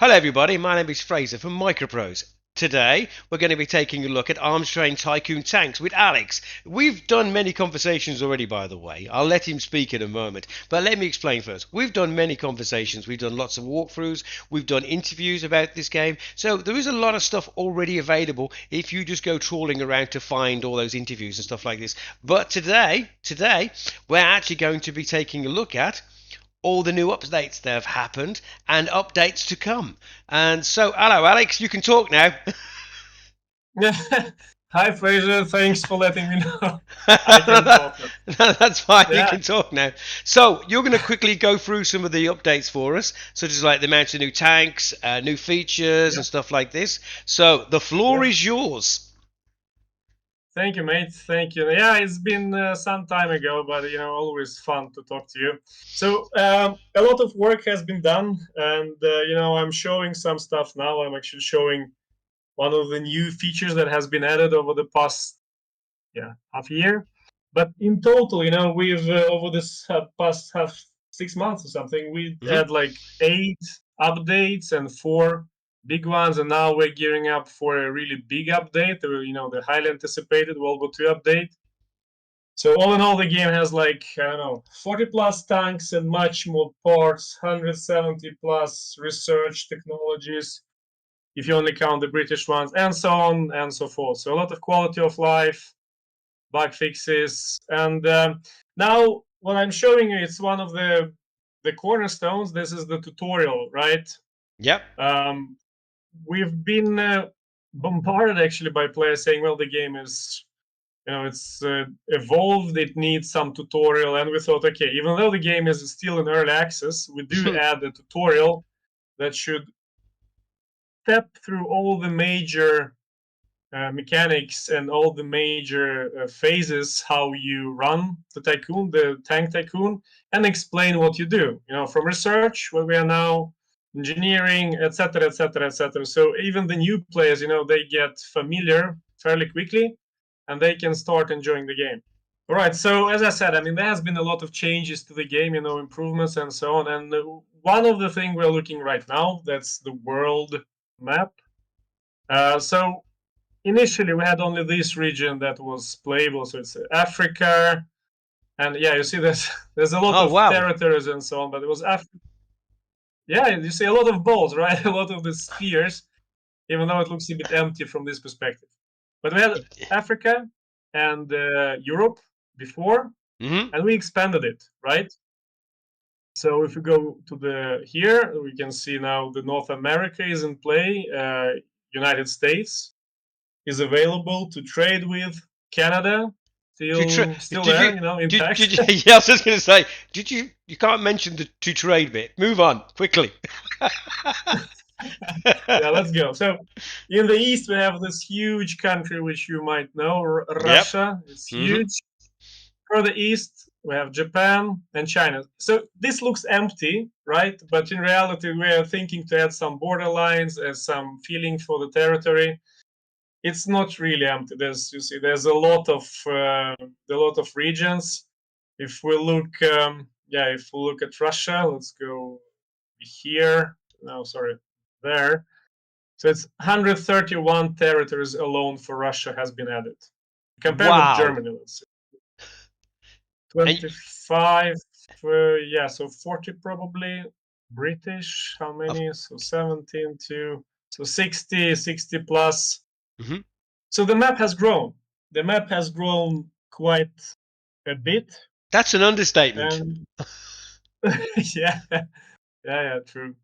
Hello everybody, my name is Fraser from MicroProse. Today we're going to be taking a look at arms train Tycoon tanks with Alex. We've done many conversations already, by the way. I'll let him speak in a moment, but let me explain first. We've done many conversations, we've done lots of walkthroughs, we've done interviews about this game, so there is a lot of stuff already available if you just go trawling around to find all those interviews and stuff like this. But today we're actually going to be taking a look at all the new updates that have happened and updates to come. And so, hello, Alex, you can talk now. Hi, Fraser. Thanks for letting me know. I can talk now. That's fine, you Yeah, can talk now. So, you're going to quickly go through some of the updates for us, such as like the amount of new tanks, new features, yeah, and stuff like this. So, the floor yeah. is yours. Thank you, mate. Thank you. Yeah, it's been some time ago, but always fun to talk to you. So a lot of work has been done, and I'm showing some stuff now. I'm actually showing one of the new features that has been added over the past half year. But in total, we've over this past half 6 months or something, we Hmm. had like 8 updates and 4 big ones, and now we're gearing up for a really big update. The highly anticipated World War II update. So all in all, the game has like I don't know 40 plus tanks and much more parts, 170 plus research technologies if you only count the British ones, and so on and so forth. So a lot of quality of life, bug fixes, and now what I'm showing you is one of the cornerstones. This is the tutorial, right? Yep. Um, we've been bombarded actually by players saying, "Well, the game is." It's evolved. It needs some tutorial, and we thought, okay, even though the game is still in early access, we do add a tutorial that should step through all the major mechanics and all the major phases how you run the tank tycoon, and explain what you do. From research, where we are now, engineering, etc., etc., etc. So even the new players, they get familiar fairly quickly, and they can start enjoying the game. All right. So as I said, I mean, there has been a lot of changes to the game, improvements and so on. And one of the things we're looking right now, that's the world map. So initially we had only this region that was playable, so it's Africa, and yeah, you see there's a lot Oh, of wow. territories and so on, but it was yeah, you see a lot of balls, right? A lot of the spheres, even though it looks a bit empty from this perspective. But we had Africa and Europe before, Hmm. and we expanded it, right? So if we go to the here, we can see now the North America is in play. United States is available to trade with. Canada To tra- still did there, you did intact. you? Yeah, I was just going to say, did you? You can't mention the to trade bit. Move on quickly. Yeah, let's go. So in the east we have this huge country which you might know, Yep. Russia. It's Hmm. huge. Further east we have Japan and China. So this looks empty, right? But in reality we are thinking to add some border lines as some feeling for the territory. It's not really empty. There's a lot of regions. If we look, if we look at Russia, let's go here. No, sorry, there. So it's 131 territories alone for Russia has been added. Compare with Wow. Germany, let's say And 25. Yeah, so 40 probably. British, how of, many? So 17 to so 60 plus. mhm. So the map has grown. The map has grown quite a bit, That's an understatement. and yeah, yeah, true.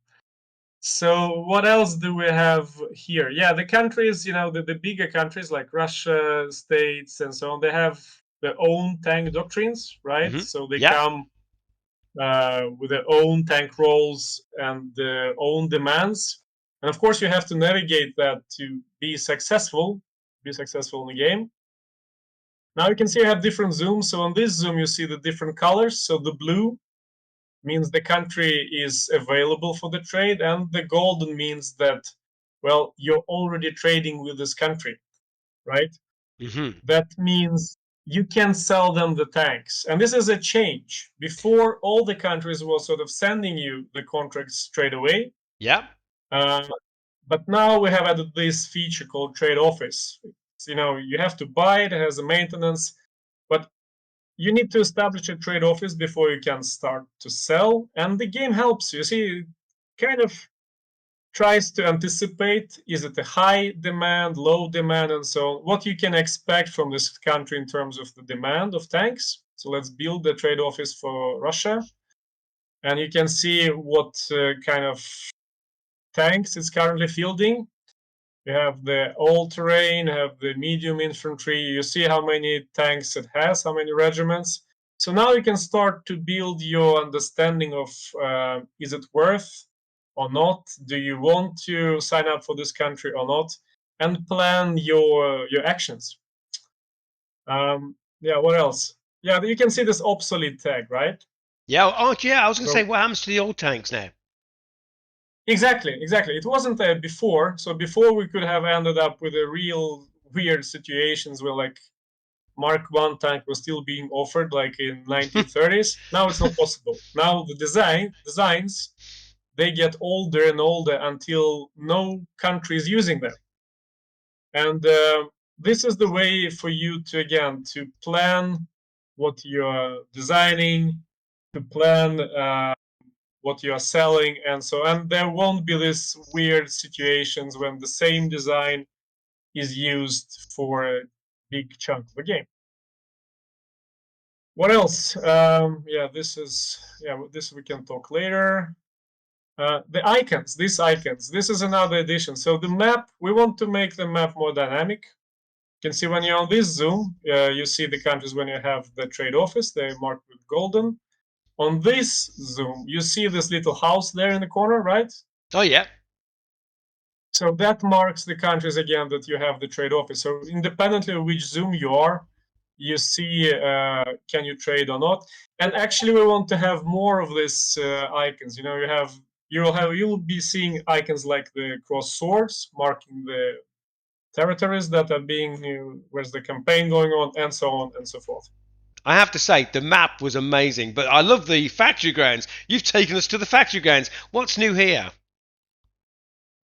So what else do we have here? Yeah, the countries, the bigger countries like Russia, states, and so on, they have their own tank doctrines, right? Hmm. So they Yep. come with their own tank roles and their own demands. And of course, you have to navigate that to be successful in the game. Now you can see I have different zooms. So on this zoom, you see the different colors. So the blue means the country is available for the trade, and the golden means that, well, you're already trading with this country, right? Hmm. That means you can sell them the tanks. And this is a change. Before, all the countries were sort of sending you the contracts straight away. Yep. Uh, but now we have added this feature called trade office. You have to buy it, it has a maintenance, but you need to establish a trade office before you can start to sell. And the game helps you. See, it kind of tries to anticipate, is it a high demand, low demand, and so on, what you can expect from this country in terms of the demand of tanks. So let's build the trade office for Russia. And you can see what kind of tanks it's currently fielding. You have the all-terrain, you have the medium infantry. You see how many tanks it has, how many regiments. So now you can start to build your understanding of is it worth or not? Do you want to sign up for this country or not? And plan your actions. Yeah, what else? Yeah, you can see this obsolete tag, right? Yeah, oh, yeah. I was going to say, So what happens to the old tanks now? exactly, exactly. It wasn't there before. So before we could have ended up with a real weird situations where like Mark One tank was still being offered like in 1930s. Now it's not possible. Now the designs they get older and older until no country is using them. And this is the way for you to again to plan what you're designing, to plan what you are selling, and so and there won't be this weird situations when the same design is used for a big chunk of the game. What else? Yeah, this we can talk later. The icons, these icons, this is another addition. So the map, we want to make the map more dynamic. You can see when you're on this zoom, you see the countries when you have the trade office, they're marked with golden. On this zoom, you see this little house there in the corner, right? Oh, yeah. So that marks the countries again that you have the trade office. So independently of which zoom you are, you see can you trade or not. And actually, we want to have more of these icons. You'll be seeing icons like the cross swords marking the territories that are being where's the campaign going on, and so on and so forth. I have to say, the map was amazing, but I love the factory grounds. You've taken us to the factory grounds. What's new here?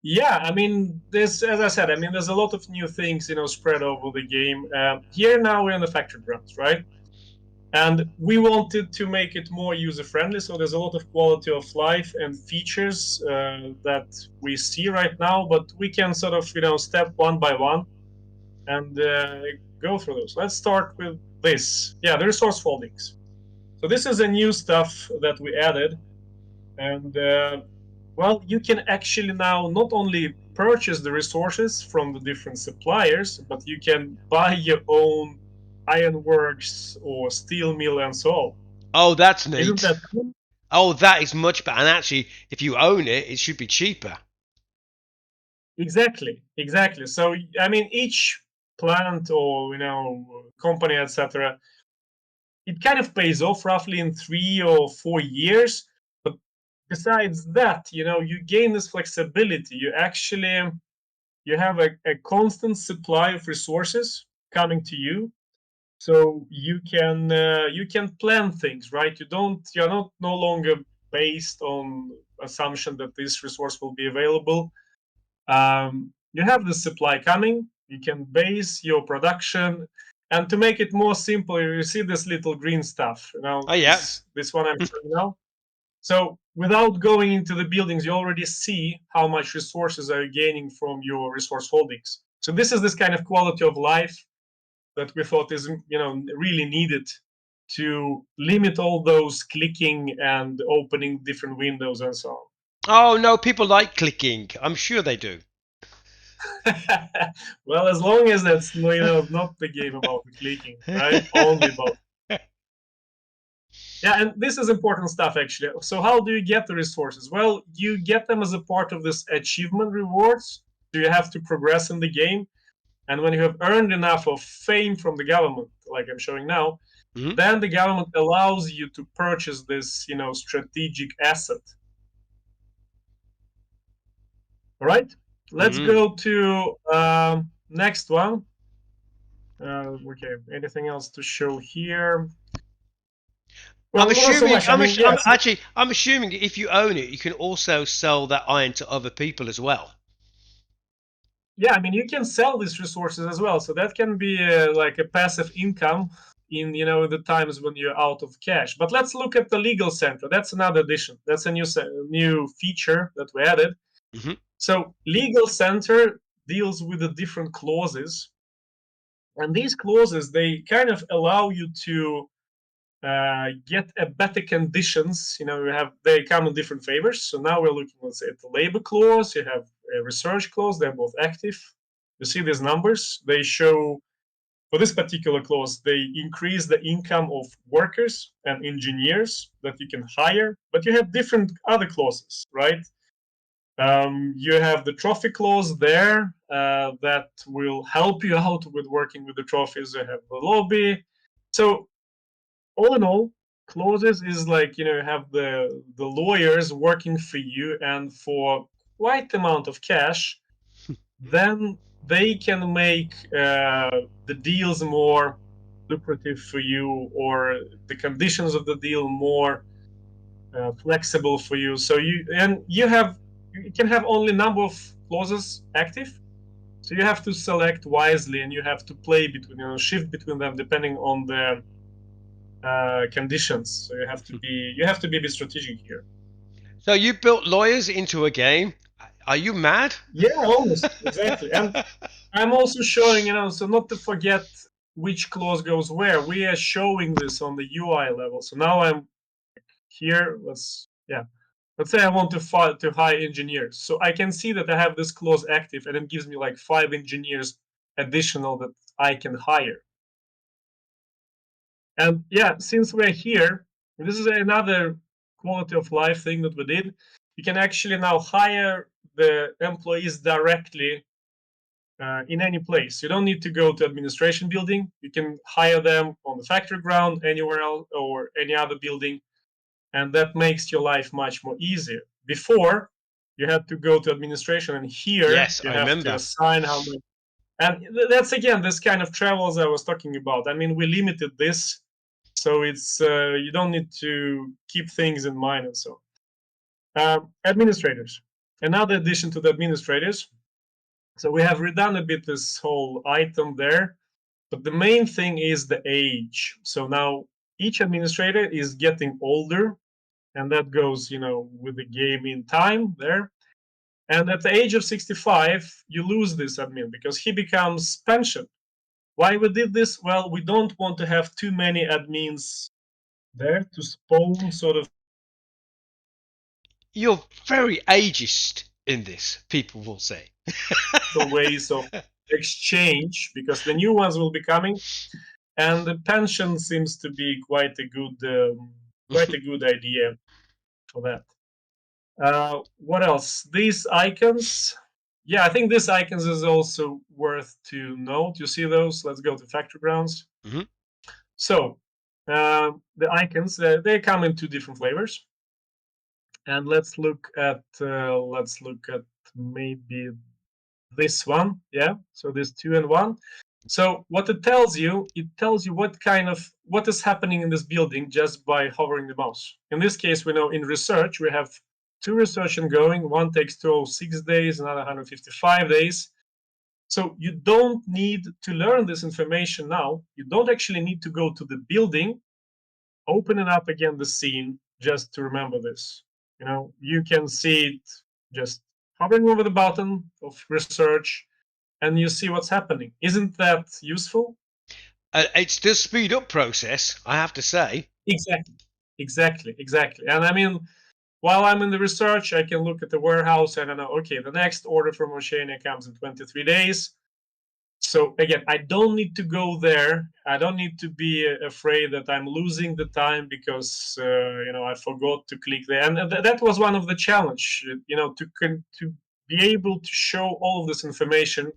Yeah, I mean, there's as I said, I mean, there's a lot of new things spread over the game. Here now we're in the factory grounds, right? And we wanted to make it more user friendly. So there's a lot of quality of life and features that we see right now, but we can sort of step one by one and go through those. Let's start with this. Yeah, the resource foldings. So this is a new stuff that we added, and well, you can actually now not only purchase the resources from the different suppliers, but you can buy your own ironworks or steel mill and so on. Oh, that's Isn't neat. that cool? Oh, that is much better. And actually, if you own it, it should be cheaper. Exactly, exactly. So I mean, each plant or company, etc., it kind of pays off roughly in 3 or 4 years. But besides that, you gain this flexibility. You have a constant supply of resources coming to you, so you can plan things, right? You're not no longer based on assumption that this resource will be available. You have the supply coming, you can base your production, and to make it more simple, you see this little green stuff, Oh, yeah. this one I'm showing now. So without going into the buildings, you already see how much resources are you gaining from your resource holdings. So this is this kind of quality of life that we thought is really needed to limit all those clicking and opening different windows and so on. Oh, no, people like clicking. I'm sure they do. Well, as long as that's not the game about the clicking, right? Only about yeah, and this is important stuff actually. So how do you get the resources? Well, you get them as a part of this achievement rewards. So you have to progress in the game, and when you have earned enough of fame from the government, like I'm showing now, Mhm, then the government allows you to purchase this, strategic asset. All right, let's mhm. go to next one. Okay, anything else to show here? I'm Well, not so assuming. much. I mean, yes, I'm assuming if you own it, you can also sell that iron to other people as well. yeah. I mean, you can sell these resources as well, so that can be like a passive income in the times when you're out of cash. But let's look at the legal center. That's another addition. That's a new feature that we added. Hmm. So legal center deals with the different clauses, and these clauses they kind of allow you to get a better conditions. You have they come in different favors. So now we're looking, let's say, at the labor clause. You have a research clause. They're both active. You see these numbers. They show for this particular clause they increase the income of workers and engineers that you can hire. But you have different other clauses, right? You have the trophy clause there that will help you out with working with the trophies. You have the lobby. So all in all, clauses is like you have the lawyers working for you and for quite amount of cash. Then they can make the deals more lucrative for you, or the conditions of the deal more flexible for you. So you can have only number of clauses active. So you have to select wisely, and you have to play between, shift between them depending on the conditions. So you have to be a bit strategic here. So you built lawyers into a game. Are you mad? Yeah, almost exactly. And I'm also showing, so not to forget which clause goes where. We are showing this on the UI level. So now I'm here. Let's say I want to hire engineers. So I can see that I have this clause active, and it gives me like 5 engineers additional that I can hire. And yeah, since we're here, this is another quality of life thing that we did. You can actually now hire the employees directly in any place. You don't need to go to administration building. You can hire them on the factory ground, anywhere else, or any other building, and that makes your life much more easier. Before, you had to go to administration, and here Yes, you I have to remember. assign how many. And that's again this kind of travels I was talking about. I mean, we limited this, so it's you don't need to keep things in mind and so. Administrators. Another addition to the administrators. So we have redone a bit this whole item there, but the main thing is the age. So now each administrator is getting older, and that goes, with the game in time there. And at the age of 65, you lose this admin because he becomes pensioned. Why we did this? Well, we don't want to have too many admins there to spawn sort of You're very ageist in this, people will say. ways of exchange because the new ones will be coming, and the pension seems to be quite a good idea for that. What else? These icons. Yeah, I think these icons is also worth to note. You see those? Let's go to factory grounds. Hmm. So the icons they come in two different flavors, and let's look at maybe this one. Yeah, so this 2 and 1. So what it tells you what is happening in this building just by hovering the mouse. In this case, we know in research we have two research ongoing. One takes 206 days, another 155 days. So you don't need to learn this information now. You don't actually need to go to the building, opening up again the scene just to remember this. You can see it just hovering over the button of research, and you see what's happening. Isn't that useful? It does speed up process, I have to say. Exactly. Exactly. And I mean, while I'm in the research, I can look at the warehouse and I know, okay, the next order from Oceania comes in 23 days. So again, I don't need to go there. I don't need to be afraid that I'm losing the time because I forgot to click there. And that was one of the challenge, to be able to show all of this information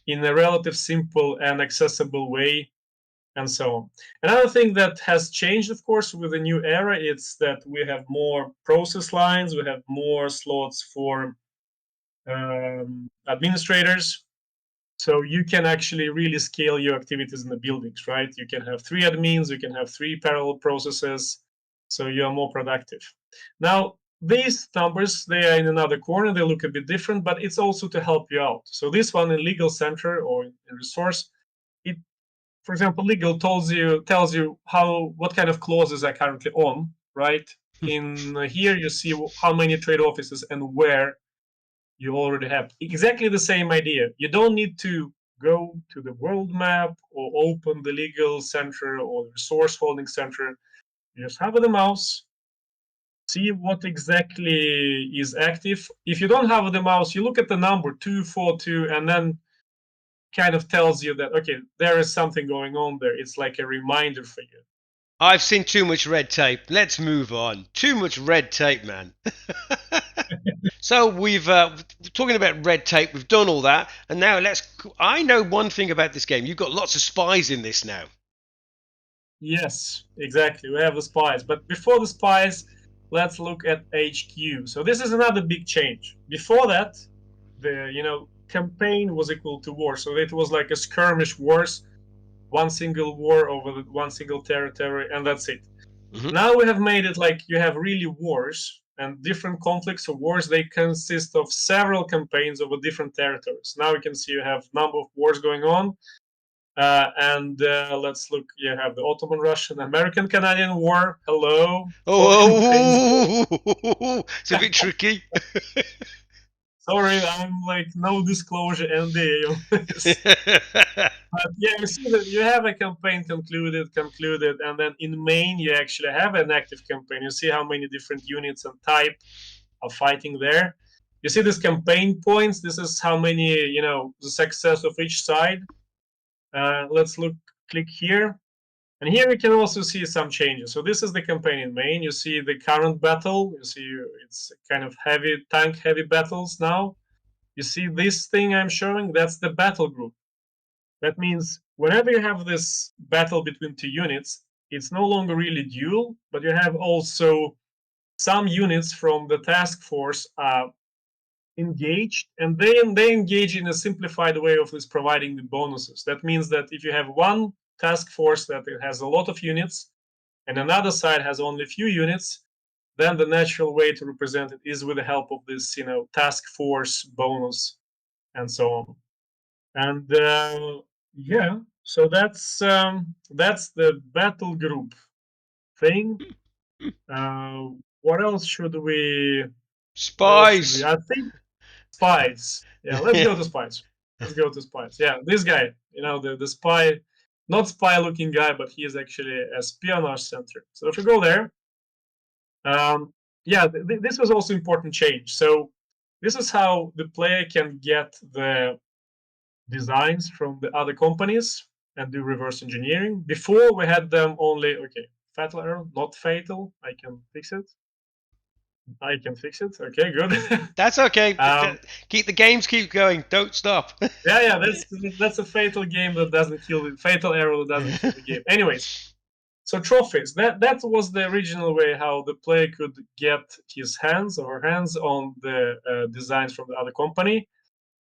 in a relative simple and accessible way, and so on. Another thing that has changed, of course, with the new era, it's that we have more process lines, we have more slots for administrators. So you can actually really scale your activities in the buildings, right? You can have 3 admins, you can have 3 parallel processes, so you are more productive. Now, these numbers, they are in another corner, they look a bit different, but it's also to help you out. So this one in legal center or in resource, it, for example, legal tells you what kind of clauses are currently on, right? In here you see how many trade offices and where you already have exactly the same idea. You don't need to go to the world map or open the legal center or the resource holding center. You just have the mouse, see what exactly is active. If you don't have the mouse, you look at the number 242 and then kind of tells you that, okay, there is something going on there. It's like a reminder for you. I've seen too much red tape. Let's move on. Too much red tape, man. So we've talking about red tape. We've done all that, and now let's. I know one thing about this game. You've got lots of spies in this now. Yes, exactly. We have the spies. But before the spies, let's look at HQ. So this is another big change. Before that, the campaign was equal to war. So it was like a skirmish wars, one single war over one single territory, and that's it. Hmm. Now we have made it like you have really wars and different conflicts or wars. They consist of several campaigns over different territories. Now we can see you have number of wars going on. And let's look. You have the Ottoman, Russian, American, Canadian War. Hello, 4 campaigns. Oh, it's a bit tricky. Sorry, I'm like no disclosure NDA on this. But yeah, you see that you have a campaign concluded, and then in main you actually have an active campaign. You see how many different units and type are fighting there. You see this campaign points. This is how many the success of each side. Let's look. Click here. And here we can also see some changes. So this is the campaign in main. You see the current battle. You see it's kind of heavy battles now. You see this thing I'm showing? That's the battle group. That means whenever you have this battle between 2 units, it's no longer really duel, but you have also some units from the task force engaged, and they engage in a simplified way of this providing the bonuses. That means that if you have one task force that it has a lot of units and another side has only a few units, then the natural way to represent it is with the help of this task force bonus and so on. And yeah, so that's the battle group thing. uh, what else should we Spies. I think spies. Yeah, let's go to spies. Let's go to spies. Yeah, this guy, the spy, not spy looking guy, but he is actually a espionage center. So if you go there, um, yeah, this was also important change. So this is how the player can get the designs from the other companies and do reverse engineering. Before we had them only, okay, fatal error, not fatal. I can fix it. I can fix it. Okay, good. That's okay. um, Keep the games keep going. Don't stop. yeah, that's a fatal game that doesn't kill the fatal error that doesn't kill the game. Anyways, so trophies. That was the original way how the player could get his hands or her hands on the designs from the other company.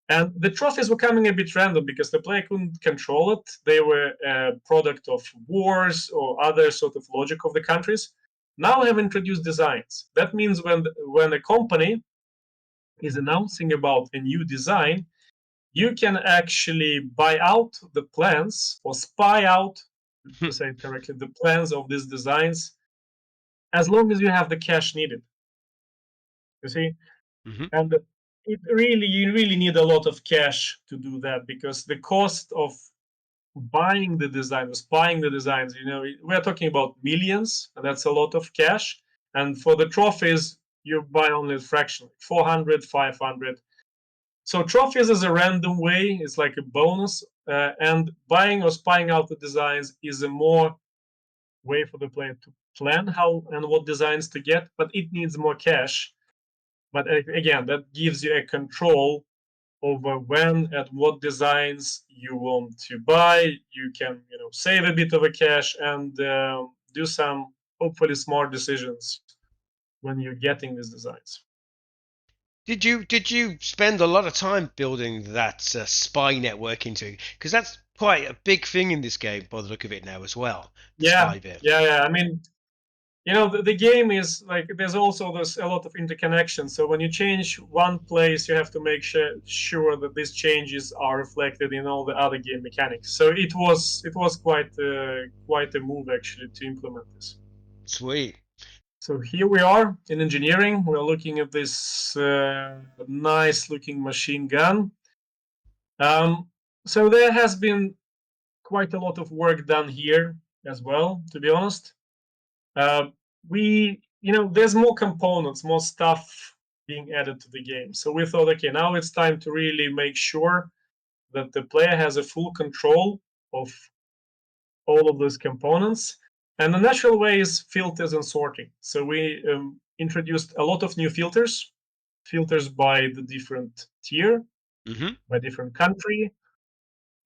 And the trophies were coming a bit random because the player couldn't control it. They were a product of wars or other sort of logic of the countries. Now we have introduced designs. That means when a company is announcing about a new design, you can actually buy out the plans or spy out, to say it correctly, the plans of these designs as long as you have the cash needed. You see? Hmm. And you really need a lot of cash to do that because the cost of buying the designs, buying the designs, we're talking about millions, and that's a lot of cash. And for the trophies, you buy only a fraction, 400, 500. So trophies is a random way, it's like a bonus. And buying or spying out the designs is a more way for the player to plan how and what designs to get, but it needs more cash. But again, that gives you a control over when and what designs you want to buy. You can, save a bit of a cash and do some hopefully smart decisions when you're getting these designs. Did you spend a lot of time building that spy network into? Because that's quite a big thing in this game, by the look of it now as well. The Yeah, spy bit. yeah. I mean, the game is like there's also there's a lot of interconnection. So when you change one place, you have to make sure that these changes are reflected in all the other game mechanics. So it was quite a move actually to implement this. Sweet. So here we are in engineering. We're looking at this nice looking machine gun. Um, so there has been quite a lot of work done here as well, to be honest. Uh, there's more components, more stuff being added to the game. So we thought, okay, now it's time to really make sure that the player has a full control of all of those components. And the natural way is filters and sorting. So we introduced a lot of new filters by the different tier, Hmm. by different country,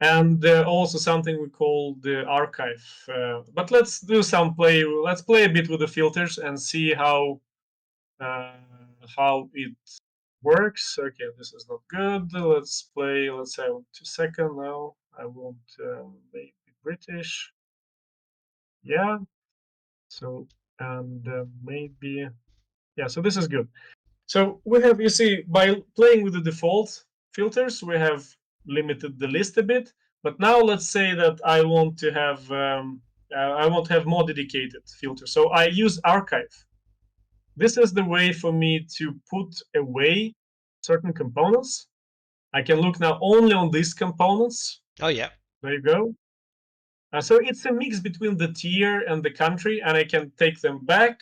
and also something we call the archive. But let's play a bit with the filters and see uh, how it works. Okay, this is not good. Let's play. Let's say 2 seconds now. I want maybe British. Yeah. So and maybe yeah. So this is good. So we have, you see, by playing with the default filters, we have limited the list a bit. But now let's say that I want to have more dedicated filters. So I use archive. This is the way for me to put away certain components. I can look now only on these components. Oh yeah. There you go. So it's a mix between the tier and the country, and I can take them back.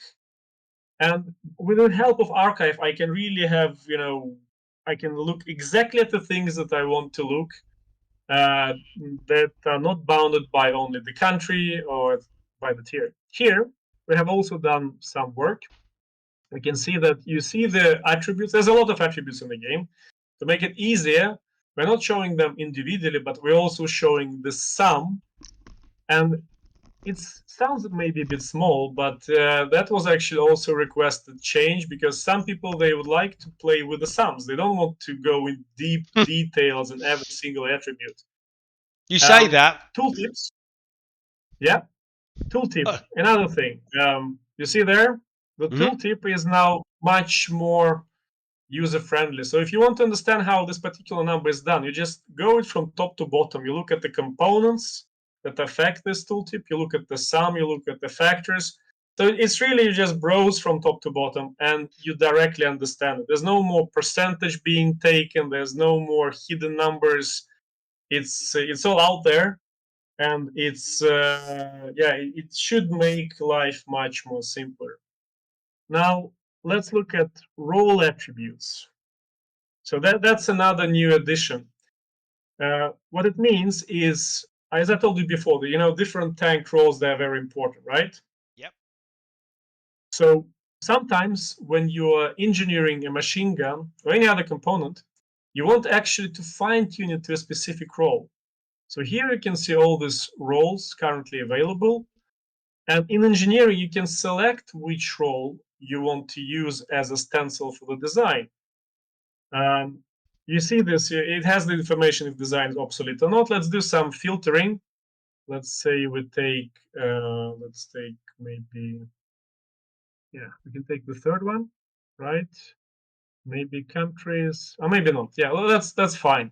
And with the help of archive, I can really I can look exactly at the things that I want to look, uh, that are not bounded by only the country or by the tier. Here, we have also done some work. We can see that you see the attributes. There's a lot of attributes in the game. To make it easier, we're not showing them individually, but we're also showing the sum. And it sounds maybe a bit small, but that was actually also requested change because some people they would like to play with the sums. They don't want to go in deep details in every single attribute. You say that. Tooltips, yeah, tooltip. Oh. Another thing, you see there, the Hmm. tooltip is now much more user friendly. So if you want to understand how this particular number is done, you just go it from top to bottom. You look at the components that affect this tooltip. You look at the sum. You look at the factors. So it's really you just browse from top to bottom and you directly understand it. There's no more percentage being taken. There's no more hidden numbers. It's all out there, and it should make life much more simpler. Now let's look at role attributes. So that's another new addition. What it means is, as I told you before, different tank roles, they're very important, right? Yep. So sometimes when you're engineering a machine gun or any other component, you want actually to fine tune it to a specific role. So here you can see all these roles currently available. And in engineering, you can select which role you want to use as a stencil for the design. Um, you see this, it has the information if design is obsolete or not. Let's do some filtering. Let's say let's take maybe, yeah, we can take the third one, right? Maybe countries, or maybe not. Yeah, well, that's fine.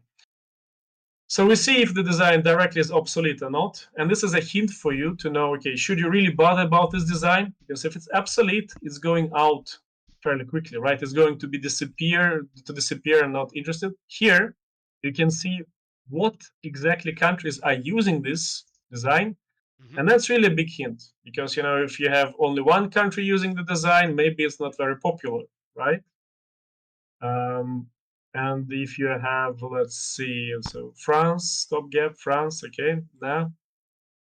So we see if the design directly is obsolete or not. And this is a hint for you to know, okay, should you really bother about this design? Because if it's obsolete, it's going out fairly quickly, right? It's going to disappear and not interested. Here, you can see what exactly countries are using this design. Hmm. And that's really a big hint because, if you have only one country using the design, maybe it's not very popular, right? Um, and if you have, let's see, so France, stopgap, France, okay, no,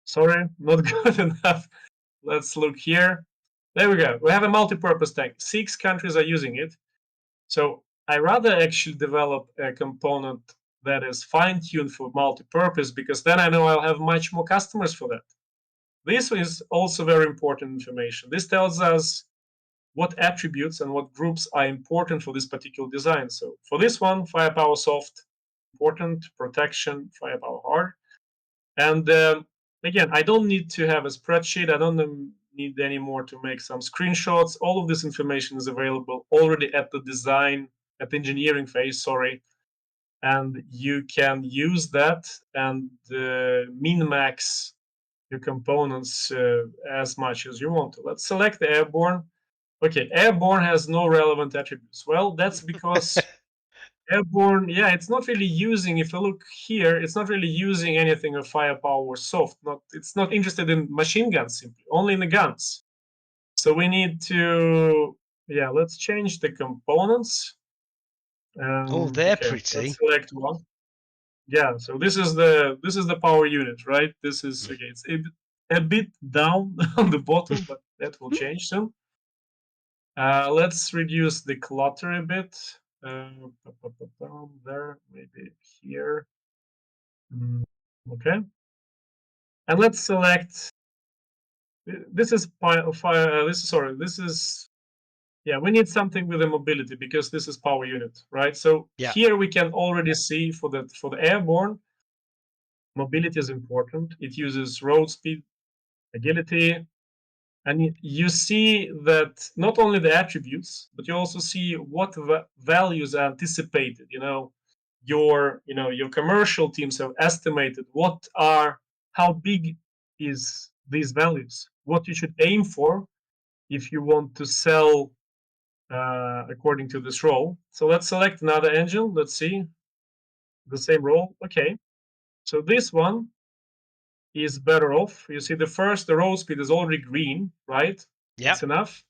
sorry, not good enough. Let's look here. There we go. We have a multi-purpose tank. 6 countries are using it. So I rather actually develop a component that is fine-tuned for multi-purpose because then I know I'll have much more customers for that. This is also very important information. This tells us what attributes and what groups are important for this particular design. So for this one, firepower soft, important, protection, firepower hard. And again, I don't need to have a spreadsheet. I don't need anymore to make some screenshots. All of this information is available already at the design, at the engineering phase, sorry. And you can use that and min-max your components as much as you want to. Let's select the airborne. Okay, airborne has no relevant attributes. Well, that's because airborne, yeah, it's not really using, if you look here, it's not really using anything of firepower or soft. It's not interested in machine guns simply, only in the guns. So we need to, yeah, let's change the components. Oh, they're Okay, let's pretty. select one. Yeah, so this is the power unit, right? This is okay. It's a bit down on the bottom, but that will change soon. Let's reduce the clutter a bit. There, maybe here. Okay, and let's select. This is fire. This is sorry. This is yeah. We need something with a mobility because this is power unit, right? So Yeah. here we can already see for the airborne, mobility is important. It uses road speed, agility, and you see that not only the attributes, but you also see what values are anticipated. Your commercial teams have estimated how big is these values, what you should aim for if you want to sell according to this role. So let's select another engine. Let's see the same role. Okay, so this one is better off. You see, the road speed is already green, right? Yep. It's enough.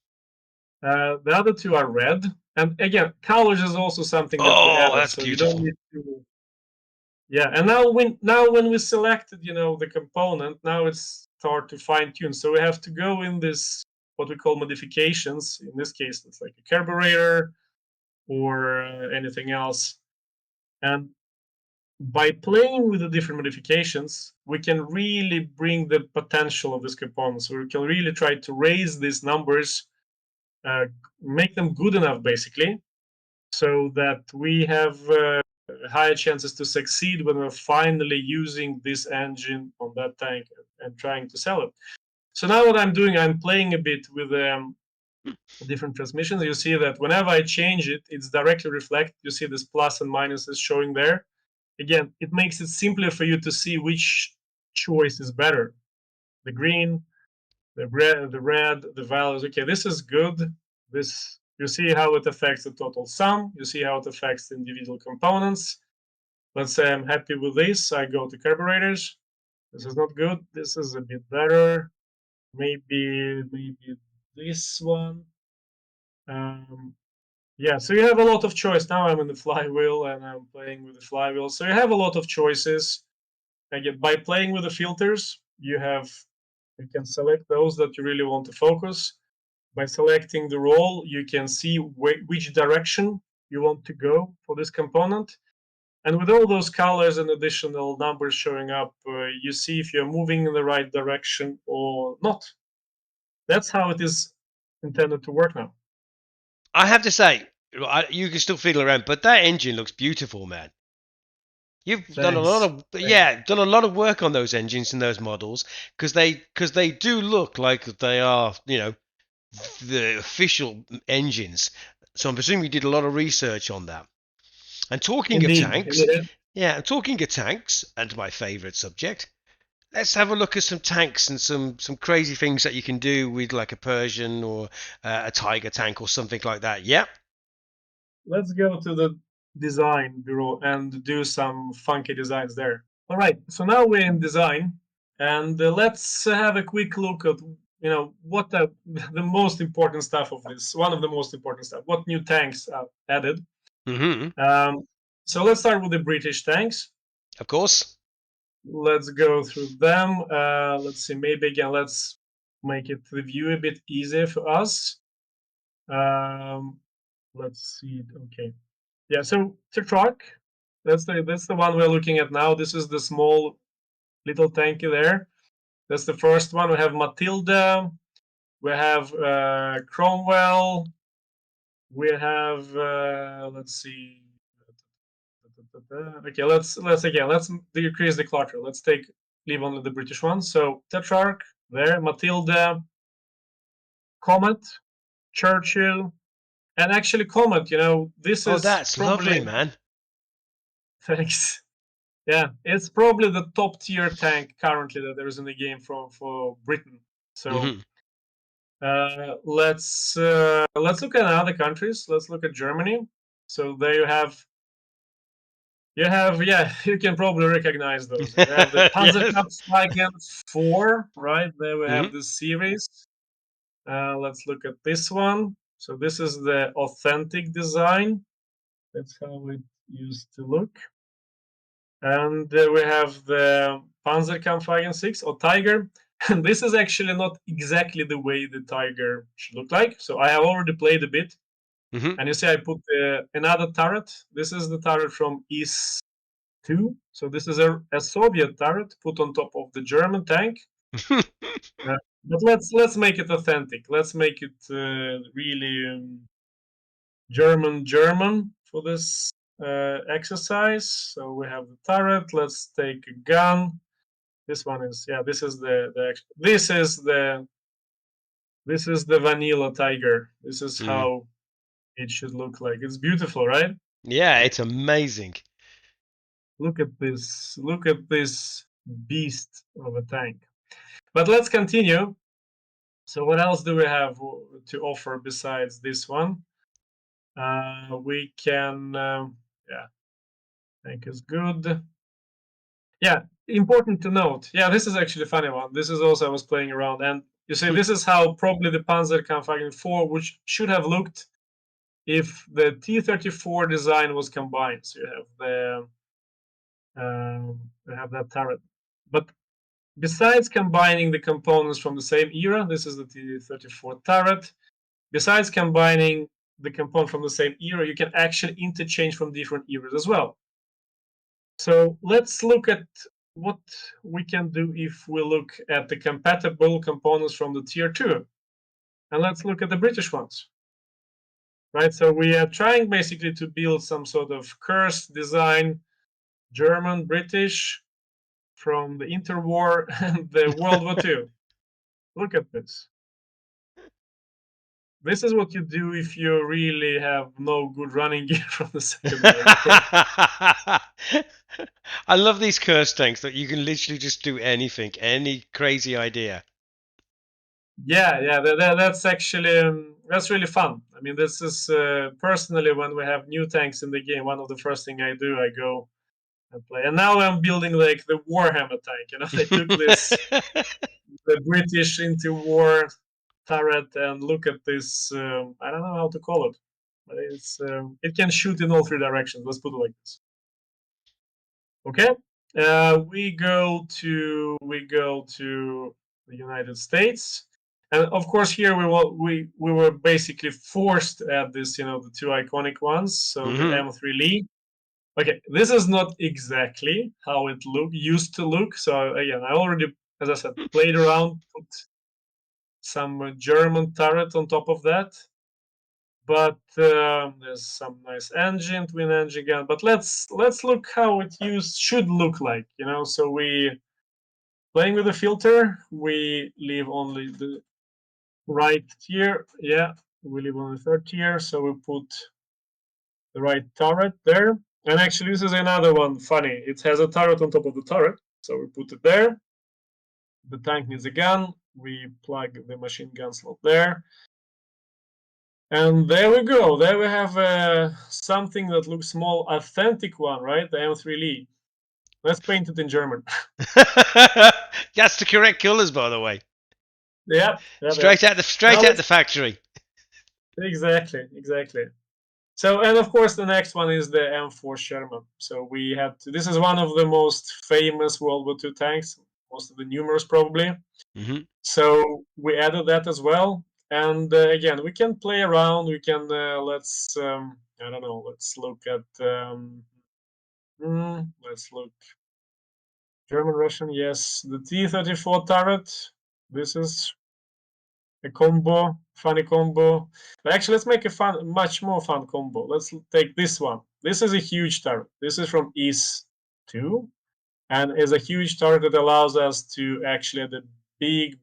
The other two are red. And again, colors is also something that we Oh, added, that's so you don't beautiful. need to. Yeah, and now when we selected, the component, now it's start to fine tune. So we have to go in this what we call modifications. In this case, it's like a carburetor or anything else. And by playing with the different modifications, we can really bring the potential of this component. So we can really try to raise these numbers, uh, make them good enough, basically, so that we have higher chances to succeed when we're finally using this engine on that tank and trying to sell it. So now what I'm doing, I'm playing a bit with different transmissions. You see that whenever I change it, it's directly reflect. You see this plus and minuses showing there. Again, it makes it simpler for you to see which choice is better. The green, the red, the values. Okay, this is good. This you see how it affects the total sum. You see how it affects the individual components. Let's say I'm happy with this. I go to carburetors. This is not good. This is a bit better. Maybe this one. Um, yeah, so you have a lot of choice. Now I'm in the flywheel and I'm playing with the flywheel. So you have a lot of choices. Again, by playing with the filters, you can select those that you really want to focus. By selecting the role, you can see which direction you want to go for this component. And with all those colors and additional numbers showing up, you see if you're moving in the right direction or not. That's how it is intended to work now. I have to say, you can still fiddle around, but that engine looks beautiful, man. You've done a lot Thanks. of Thanks. yeah, done a lot of work on those engines and those models because they do look like they are the official engines. So I'm presuming you did a lot of research on that. And talking of Indeed. tanks, Indeed. yeah, talking of tanks, and my favourite subject, let's have a look at some tanks and some crazy things that you can do with like a Persian or a Tiger tank or something like that. Yeah. Let's go to the design bureau and do some funky designs there. All right. So now we're in design, and let's have a quick look at what the most important stuff of this. One of the most important stuff. What new tanks are added? Mm-hmm. Um, so let's start with the British tanks. Of course. Let's go through them. Let's see. Maybe again, let's make it review a bit easier for us. Um, let's see. Okay. Yeah, so truck, that's the one we're looking at now. This is the small little tanky there. That's the first one. We have Matilda. We have Cromwell. We have let's see. Okay, let's decrease the clutter. Let's leave only the British ones. So Tetrarch there, Matilda, Comet, Churchill, and actually Comet. This Oh, is that's lovely, probably man. thanks. Yeah, it's probably the top tier tank currently that there is in the game for Britain. So Hmm. let's look at other countries. Let's look at Germany. So there you have yeah, you can probably recognize those. We have the Yes. Panzerkampfwagen 4, right? There we have Hmm. this series. Let's look at this one. So this is the authentic design. That's how it used to look. And we have the Panzerkampfwagen 6 or Tiger. And this is actually not exactly the way the Tiger should look like. So I have already played a bit. Hmm. And you see I put another turret. This is the turret from East 2. So this is a Soviet turret put on top of the German tank. Uh, but let's make it authentic. Let's make it really German for this exercise. So we have the turret. Let's take a gun. This one is yeah. This is the vanilla tiger. This is Mm. how it should look like. It's beautiful, right? Yeah, it's amazing. Look at this. Look at this beast of a tank. But let's continue. So what else do we have to offer besides this one? We can, yeah, tank is good. Yeah, important to note. Yeah, this is actually a funny one. This is also I was playing around, and you see, this is how probably the Panzerkampfwagen 4, which should have looked if the T-34 design was combined. So you have that turret. But besides combining the components from the same era, this is the T-34 turret. Besides combining the component from the same era, you can actually interchange from different eras as well. So let's look at what we can do if we look at the compatible components from the tier 2. And let's look at the British ones. Right, so we are trying basically to build some sort of cursed design, German, British, from the interwar and the World War II. Look at this. This is what you do if you really have no good running gear from the Second World War. I love these curse tanks that you can literally just do anything, any crazy idea. Yeah, that's actually that's really fun. I mean, this is personally when we have new tanks in the game, one of the first thing I do, I go and play. And now I'm building like the Warhammer tank. I took this the British interwar turret and look at this. I don't know how to call it, but it can shoot in all three directions. Let's put it like this. Okay, we go to the United States, and of course here we were basically forced to add this, the two iconic ones. So the Hmm. M3 Lee. Okay, this is not exactly how it used to look. So again, I already, as I said, played around, put some German turret on top of that. But there's some nice engine, twin engine gun. But let's look how it should look like. So we playing with the filter. We leave only the right tier. Yeah, we leave only third tier. So we put the right turret there. And actually, this is another one funny. It has a turret on top of the turret. So we put it there. The tank needs a gun. We plug the machine gun slot there. And there we go. There we have something that looks more authentic one, right? The M3 Lee. Let's paint it in German. That's the correct colours, by the way. Yeah, yeah, yeah. Straight Now out let's the factory. exactly. So, and of course, the next one is the M4 Sherman. So we have to. This is one of the most famous World War II tanks, most of the numerous probably. Hmm. So we added that as well. And again, we can play around. We can I don't know. Let's look at let's look German Russian. Yes, the T-34 turret. This is a combo, funny combo. But actually, let's make a much more fun combo. Let's take this one. This is a huge turret. This is from East 2, and is a huge turret that allows us to actually have a big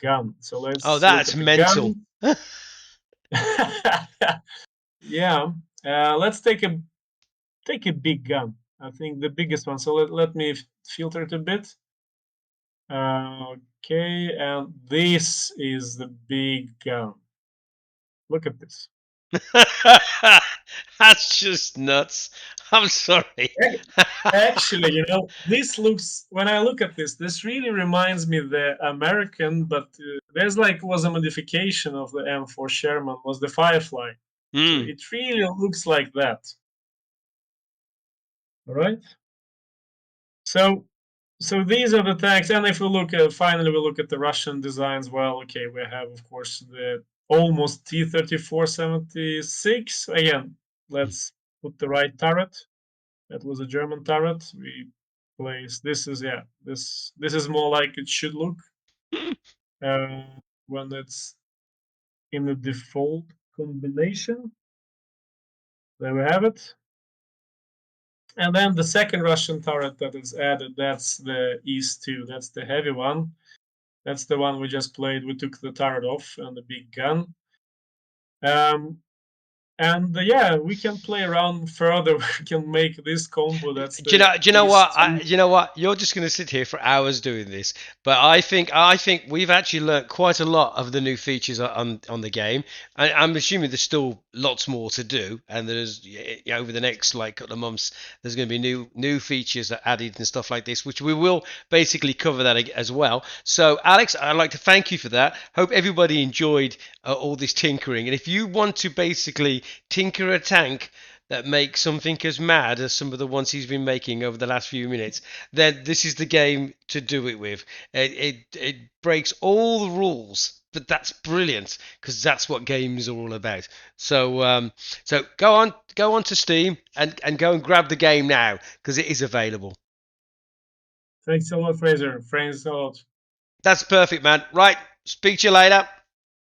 gun. So Oh, let's look that's at the mental. gun. Yeah, let's take a big gun. I think the biggest one. So let me filter it a bit. Okay, and this is the big gun. Look at this. That's just nuts. I'm sorry. Actually, this looks, when I look at this really reminds me of the American, but there's like was a modification of the M4 Sherman, was the Firefly. So Hmm. it really looks like that. All right. So so these are the tanks, and if we look at finally we look at the Russian designs. Well, okay, we have of course the almost T-34-76. Again, let's put the right turret. That was a German turret. We place this is yeah this is more like it should look uh, when it's in the default combination. There we have it. And then the second Russian turret that is added, that's the East 2. That's the heavy one. That's the one we just played. We took the turret off and the big gun. Um, and yeah, we can play around further. We can make this combo. That's Do you the know? Do you know what? East 2. You know what? You're just going to sit here for hours doing this, but I think we've actually learnt quite a lot of the new features on the game. I'm assuming there's still lots more to do, and there's over the next like couple of months, there's going to be new features added and stuff like this, which we will basically cover that as well. So, Alex, I'd like to thank you for that. Hope everybody enjoyed all this tinkering, and if you want to basically tinker a tank that make something as mad as some of the ones he's been making over the last few minutes, then this is the game to do it with. It breaks all the rules, but that's brilliant because that's what games are all about. So go on to Steam and go and grab the game now because it is available. Thanks a lot, Fraser. Thanks a lot. That's perfect, man. Right, speak to you later.